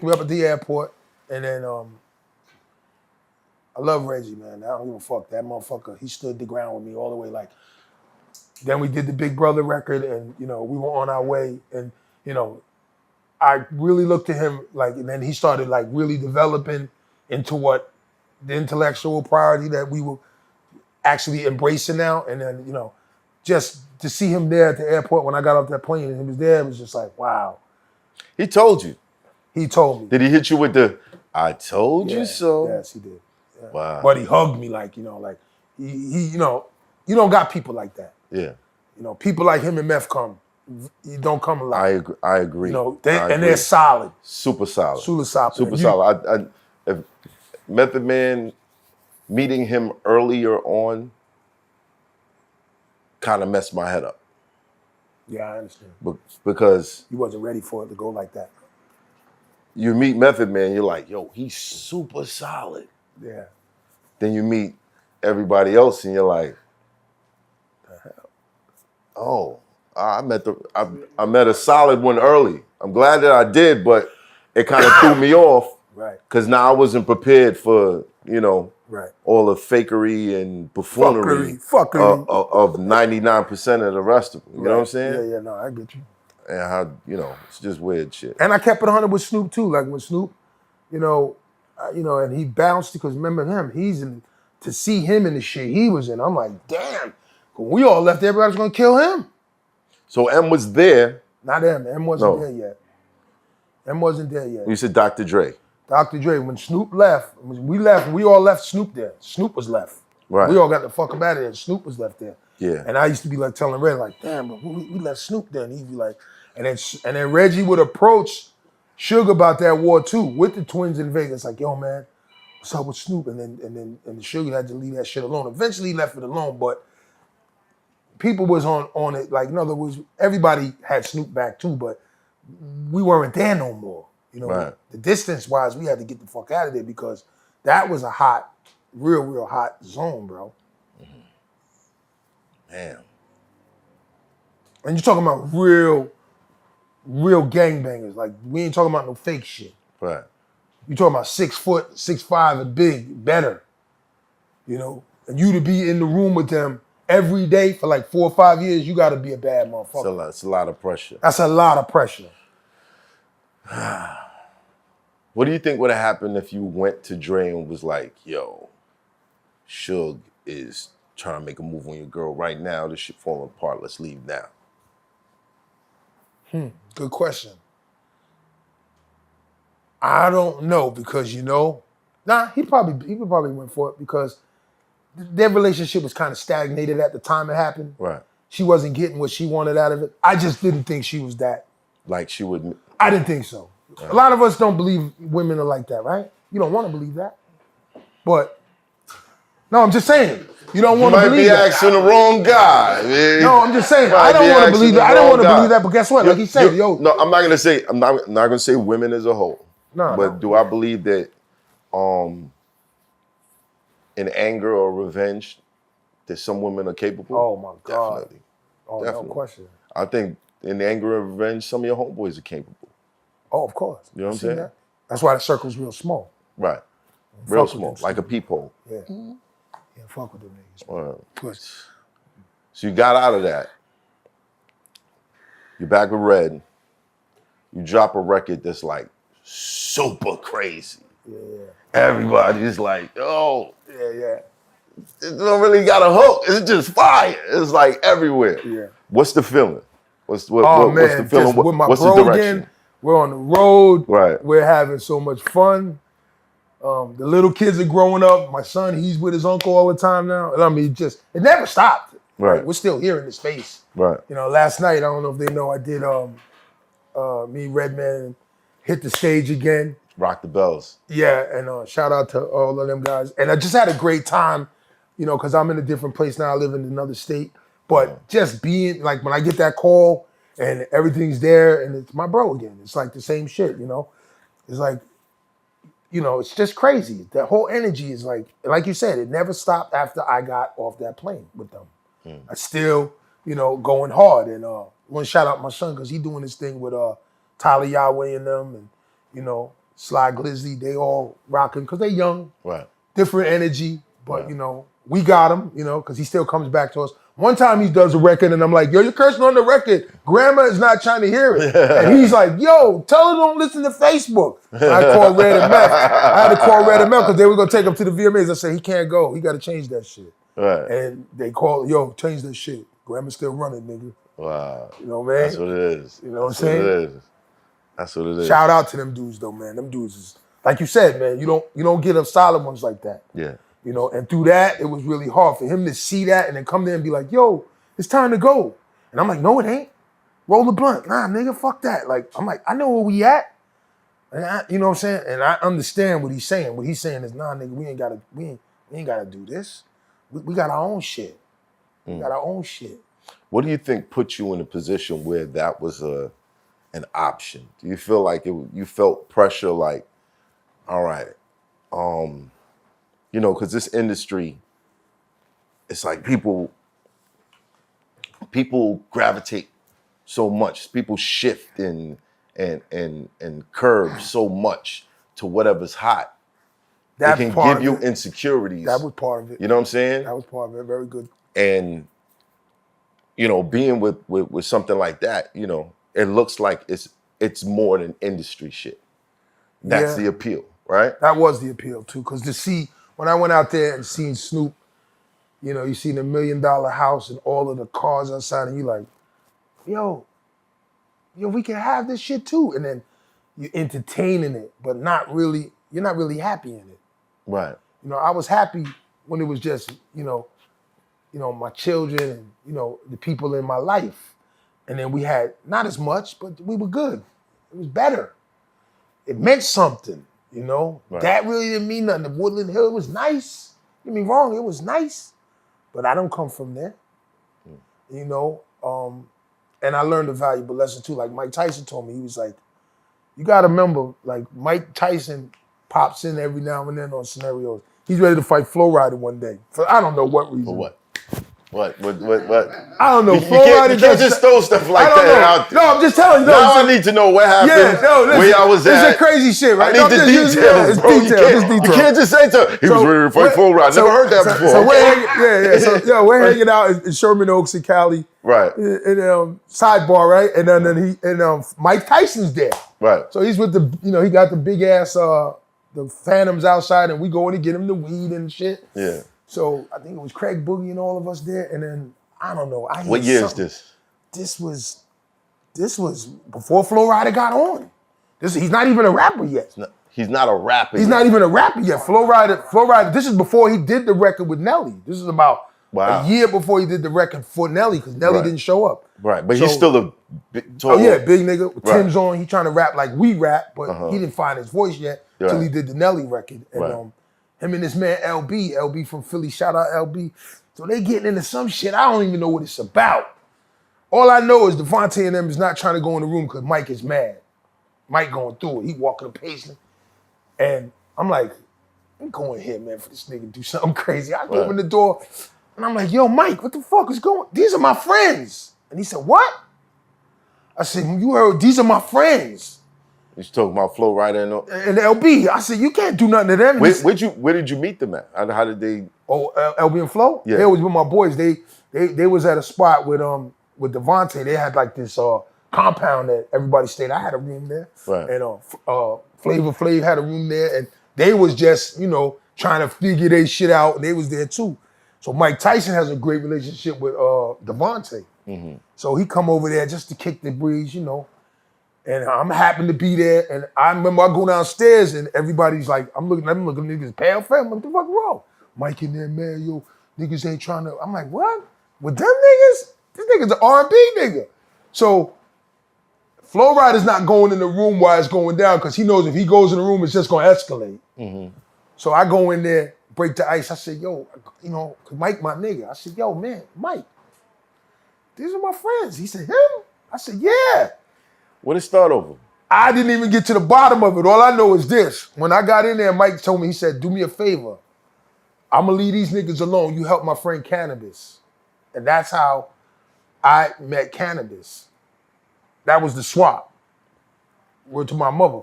me up at the airport, and then I love Reggie, man. I don't give a fuck. That motherfucker, he stood the ground with me all the way. Like, then we did the Big Brother record, and we were on our way, and I really looked at him like, and then he started like really developing into what the intellectual priority that we were actually embracing now, and then just to see him there at the airport when I got off that plane and he was there, it was just like, wow. He told you. He told me. Did he hit you with the "I told you so"? Yes, he did. Yeah. Wow. But he hugged me like, like he you don't got people like that. Yeah. People like him and Meth you don't come a lot. I agree. They're solid. Super solid. Super solid. Super solid. If Method Man, meeting him earlier on kind of messed my head up. Yeah, I understand. Because you wasn't ready for it to go like that. You meet Method Man, you're like, yo, he's super solid. Yeah. Then you meet everybody else and you're like, the hell? Oh, I met a solid one early. I'm glad that I did, but it kind of threw me off. Right. Because now I wasn't prepared for, right, all the fakery and buffoonery of 99% of the rest of them. You know what I'm saying? Yeah, no, I get you. And how, it's just weird shit. And I kept it 100 with Snoop too. Like when Snoop, and he bounced because remember him, to see him in the shit he was in, I'm like, damn. When we all left, everybody was gonna kill him. So M was there. Not M. M wasn't there yet. M wasn't there yet. You said Dr. Dre. Dr. Dre. When Snoop left, we all left Snoop there. Snoop was left. Right. We all got the fuck up out of there. Snoop was left there. Yeah. And I used to be like telling Red, like, damn, but we left Snoop there. And he'd be like, and then Reggie would approach Suge about that war too, with the twins in Vegas. Like, yo, man, what's up with Snoop? And then Suge had to leave that shit alone. Eventually he left it alone, but people was on it. Like, in other words, everybody had Snoop back too, but we weren't there no more. Right. The distance-wise, we had to get the fuck out of there because that was a hot, real hot zone, bro. Damn. And you're talking about real gangbangers. Like, we ain't talking about no fake shit. Right. You talking about 6 foot, 6'5", and big, better. And you to be in the room with them every day for like 4 or 5 years, you got to be a bad motherfucker. It's a lot of pressure. That's a lot of pressure. What do you think would have happened if you went to Dre and was like, yo, Suge is trying to make a move on your girl right now. This shit falling apart. Let's leave now. Good question. I don't know because he probably went for it because their relationship was kind of stagnated at the time it happened. Right. She wasn't getting what she wanted out of it. I just didn't think she was that. Like she would. I didn't think so. Right. A lot of us don't believe women are like that, right? You don't want to believe that. But, no, I'm just saying. You don't want to believe that. You might be asking the wrong guy, man. No, I'm just saying. I don't want to believe that. I don't want to believe that, but guess what? Like he said, yo. No, I'm not going to say women as a whole. But do I believe that in anger or revenge that some women are capable? Oh, my God. Definitely. Oh, Definitely. No question. I think in anger and revenge, some of your homeboys are capable. Oh, of course. You know what I'm saying? That? That's why the circle's real small. Right. Real small, like a peephole. Yeah. Yeah, fuck with them niggas. So you got out of that. You're back with Red. You drop a record that's like super crazy. Yeah. Everybody's like, oh. Yeah. It don't really got a hook. It's just fire. It's like everywhere. Yeah. What's the feeling? What's the feeling? Just with my what's bro the direction? Again, we're on the road. Right. We're having so much fun. The little kids are growing up. My son, he's with his uncle all the time now. And I mean, it never stopped. Right. We're still here in the space. Right. Last night, I don't know if they know, I did me, Redman, hit the stage again. Rock the bells. Yeah, and shout out to all of them guys. And I just had a great time, because I'm in a different place now. I live in another state. But just being, like, when I get that call and everything's there and it's my bro again. It's like the same shit, It's like, it's just crazy. That whole energy is like you said, it never stopped after I got off that plane with them. I still, going hard. And I want to shout out my son because he's doing this thing with Tyler Yahweh and them. And, Sly Glizzy, they all rocking because they young, Right. different energy. But Right. you know, we got him. You know, because he still comes back to us. One time he does a record, and I'm like, "Yo, you're cursing on the record. Grandma is not trying to hear it." And he's like, "Yo, tell her don't listen to Facebook." And I called Red and Meth. I had to call Red and Meth because they were gonna take him to the VMAs. I said he can't go. He got to change that shit. Right. And they called, "Yo, change that shit. Grandma's still running, nigga." Wow. You know, man. That's what it is. You know what I'm That's saying? What it is. That's what it is. Shout out to them dudes though, man. Them dudes is like you said, man. You don't get up solid ones like that. Yeah. You know, and through that, it was really hard for him to see that and then come there and be like, "Yo, it's time to go." And I'm like, "No, it ain't. Roll the blunt." "Nah, nigga, fuck that." Like, I'm like, I know where we at. And you know what I'm saying? And I understand what he's saying. What he's saying is, "Nah, nigga, we ain't gotta do this. We got our own shit. We got our own shit." What do you think put you in a position where that was an option? Do you feel like you felt pressure like, all right, you know, because this industry, it's like people gravitate so much. People shift and curve so much to whatever's hot. That's it can part give you of it. insecurities. That was part of it. You know what I'm saying? That was part of it. Very good. And you know, being with something like that, you know, it looks like it's more than industry shit. That's Yeah. the appeal, right? That was the appeal too, because to see when I went out there and seen Snoop, you know, you seen the $1 million house and all of the cars outside, and you like, yo, we can have this shit too. And then you're entertaining it, but you're not really happy in it. Right. You know, I was happy when it was just, you know, my children and, you know, the people in my life. And then we had not as much, but we were good. It was better. It meant something, you know? Right. That really didn't mean nothing. The Woodland Hill, it was nice. Don't get me wrong, it was nice. But I don't come from there, you know? And I learned a valuable lesson too. Like Mike Tyson told me, he was like, you gotta remember, like Mike Tyson pops in every now and then on scenarios. He's ready to fight Flo Rida one day. For I don't know what reason. For what? What? I don't know. You can't just throw stuff like that out there. No, I'm just telling you. Now I need to know what happened. Yeah, no, listen, where I was at. This is crazy shit, right? I need the details, bro. You can't just say to he was ready to fight Flo Rida. I never heard that before. So we're hanging out in Sherman Oaks in Cali. Right. In sidebar, right? And then Mike Tyson's there. Right. So he's with he got the big ass the Phantoms outside, and we go in to get him the weed and shit. Yeah. So I think it was Craig Boogie and all of us there, and then I don't know. What year is this? This was before Flo Rida got on. He's not even a rapper yet. He's not a rapper. He's not even a rapper yet. Flo Rida. This is before he did the record with Nelly. This is about a year before he did the record for Nelly, because Nelly didn't show up. Right, but he's still a big, tall. Oh yeah, big nigga. Tim's on. He trying to rap like we rap, but he didn't find his voice yet till he did the Nelly record. And him and this man LB from Philly, shout out LB. So they getting into some shit. I don't even know what it's about. All I know is Devontae and them is not trying to go in the room because Mike is mad. Mike going through it. He walking the pacing. And I'm like, I'm going here, man, for this nigga to do something crazy. I go open the door and I'm like, yo, Mike, what the fuck is going on? These are my friends. And he said, what? I said, you heard, these are my friends. He's talking about Flo Rida and LB. I said, you can't do nothing to them. Where did you meet them at? How did they? Oh, LB and Flo? Yeah. They was with my boys. They was at a spot with Devontae. They had like this compound that everybody stayed. I had a room there. Right. And Flavor Flav had a room there. And they was just, trying to figure their shit out. And they was there too. So Mike Tyson has a great relationship with Devontae. Mm-hmm. So he come over there just to kick the breeze, And I'm happy to be there. And I remember I go downstairs and everybody's like, I'm looking at niggas, pale fam. What the fuck wrong? Mike in there, man, yo, niggas ain't trying to. I'm like, what? With them niggas? This nigga's an R&B nigga. So Flo Rida's not going in the room while it's going down because he knows if he goes in the room, it's just going to escalate. Mm-hmm. So I go in there, break the ice. I said, yo, cause Mike my nigga. I said, yo, man, Mike, these are my friends. He said, him? I said, yeah. What did it start over? I didn't even get to the bottom of it. All I know is this. When I got in there, Mike told me, he said, do me a favor. I'm going to leave these niggas alone. You help my friend Canibus. And that's how I met Canibus. That was the swap. Word to my mother.